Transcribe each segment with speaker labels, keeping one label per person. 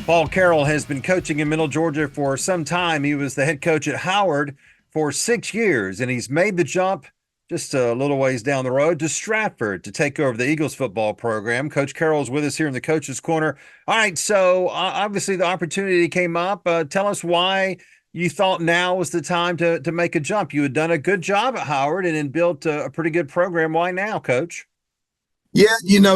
Speaker 1: Paul Carroll has been coaching in Middle Georgia for some time. He was the head coach at Howard for 6 years, and he's made the jump just a little ways down the road to Stratford to take over the Eagles football program. Coach Carroll is with us here in the Coach's Corner. All right, so obviously the opportunity came up. Tell us why you thought now was the time to make a jump. You had done a good job at Howard and then built a pretty good program. Why now, Coach?
Speaker 2: Yeah,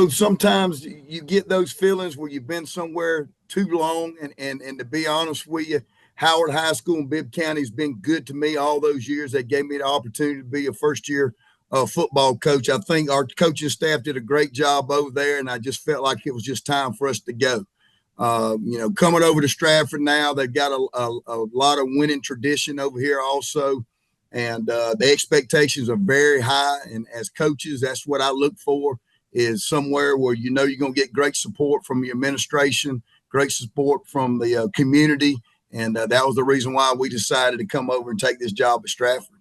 Speaker 2: sometimes you get those feelings where you've been somewhere too long. And to be honest with you, Howard High School in Bibb County has been good to me all those years. They gave me the opportunity to be a first-year football coach. I think our coaching staff did a great job over there, and I just felt like it was just time for us to go. Coming over to Stratford now, they've got a lot of winning tradition over here also. And the expectations are very high. And as coaches, that's what I look for, is somewhere where you're going to get great support from your administration, great support from the community. And that was the reason why we decided to come over and take this job at Stratford.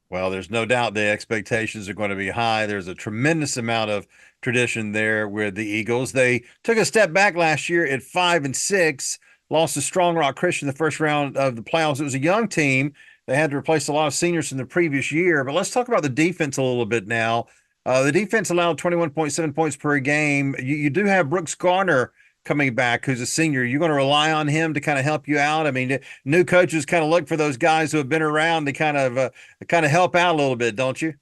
Speaker 1: Well, there's no doubt the expectations are going to be high. There's a tremendous amount of tradition there with the Eagles. They took a step back last year at 5-6, lost to Strong Rock Christian in the first round of the playoffs. It was a young team. They had to replace a lot of seniors from the previous year. But let's talk about the defense a little bit now. The defense allowed 21.7 points per game. You do have Brooks Garner coming back, who's a senior. You're going to rely on him to kind of help you out. I mean, new coaches kind of look for those guys who have been around to kind of help out a little bit, don't you?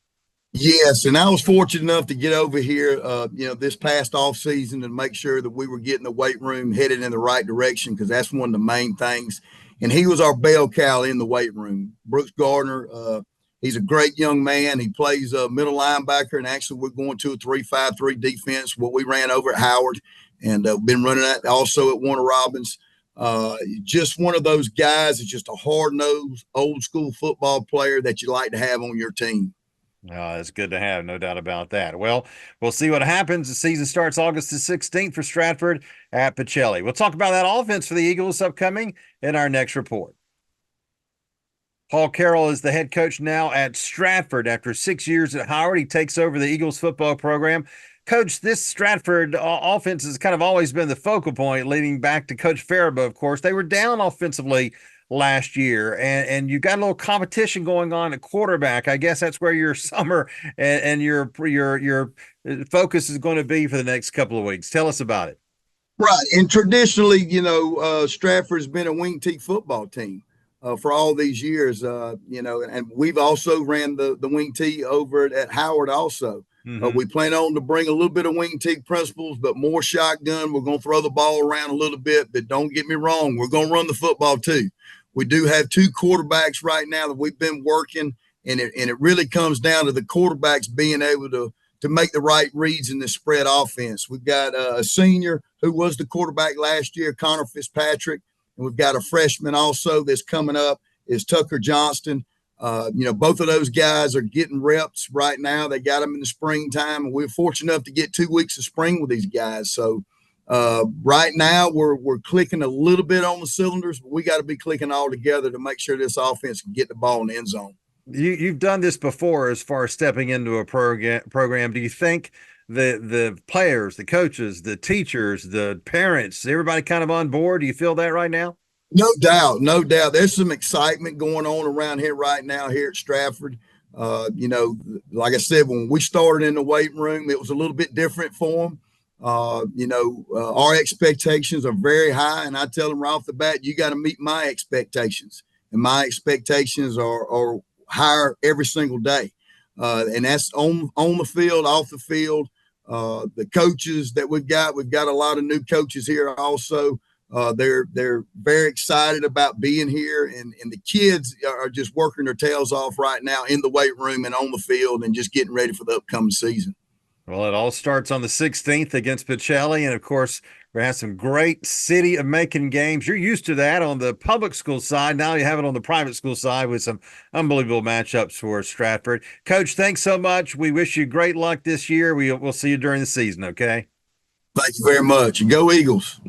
Speaker 2: Yes, and I was fortunate enough to get over here, this past off season and make sure that we were getting the weight room headed in the right direction, because that's one of the main things. And he was our bell cow in the weight room. Brooks Gardner, he's a great young man. He plays middle linebacker, and actually we're going to a 3-5-3 defense, what we ran over at Howard, and been running that also at Warner Robins. Just one of those guys that's just a hard-nosed, old-school football player that you like to have on your team.
Speaker 1: That's good to have, no doubt about that. Well, we'll see what happens. The season starts August the 16th for Stratford at Pacelli. We'll talk about that offense for the Eagles upcoming in our next report. Paul Carroll is the head coach now at Stratford. After 6 years at Howard, he takes over the Eagles football program. Coach, this Stratford offense has kind of always been the focal point, leading back to Coach Faribault, of course. They were down offensively last year, and you got a little competition going on at quarterback. I guess that's where your summer and your focus is going to be for the next couple of weeks. Tell us about it.
Speaker 2: Right, and traditionally, Stratford's been a wing T football team for all these years. And we've also ran the wing T over at Howard also. Mm-hmm. We plan on to bring a little bit of wing T principles, but more shotgun. We're going to throw the ball around a little bit, but don't get me wrong, we're going to run the football too. We do have two quarterbacks right now that we've been working, and it really comes down to the quarterbacks being able to make the right reads in the spread offense. We've got a senior who was the quarterback last year, Connor Fitzpatrick, and we've got a freshman also that's coming up, is Tucker Johnston. Both of those guys are getting reps right now. They got them in the springtime, and we're fortunate enough to get 2 weeks of spring with these guys. So right now we're clicking a little bit on the cylinders, but we got to be clicking all together to make sure this offense can get the ball in the end zone.
Speaker 1: You've done this before as far as stepping into a program. Do you think the players, the coaches, the teachers, the parents, everybody kind of on board? Do you feel that right now?
Speaker 2: No doubt. There's some excitement going on around here right now here at Stratford. Like I said, when we started in the weight room, it was a little bit different for them. Our expectations are very high, and I tell them right off the bat, you got to meet my expectations, and my expectations are higher every single day. And that's on the field, off the field. The coaches that we've got a lot of new coaches here also. They're very excited about being here, and the kids are just working their tails off right now in the weight room and on the field and just getting ready for the upcoming season.
Speaker 1: Well, it all starts on the 16th against Pacelli, and of course, we're going to have some great City of Macon games. You're used to that on the public school side. Now you have it on the private school side with some unbelievable matchups for Stratford. Coach, thanks so much. We wish you great luck this year. We'll see you during the season, okay?
Speaker 2: Thank you very much. And go Eagles.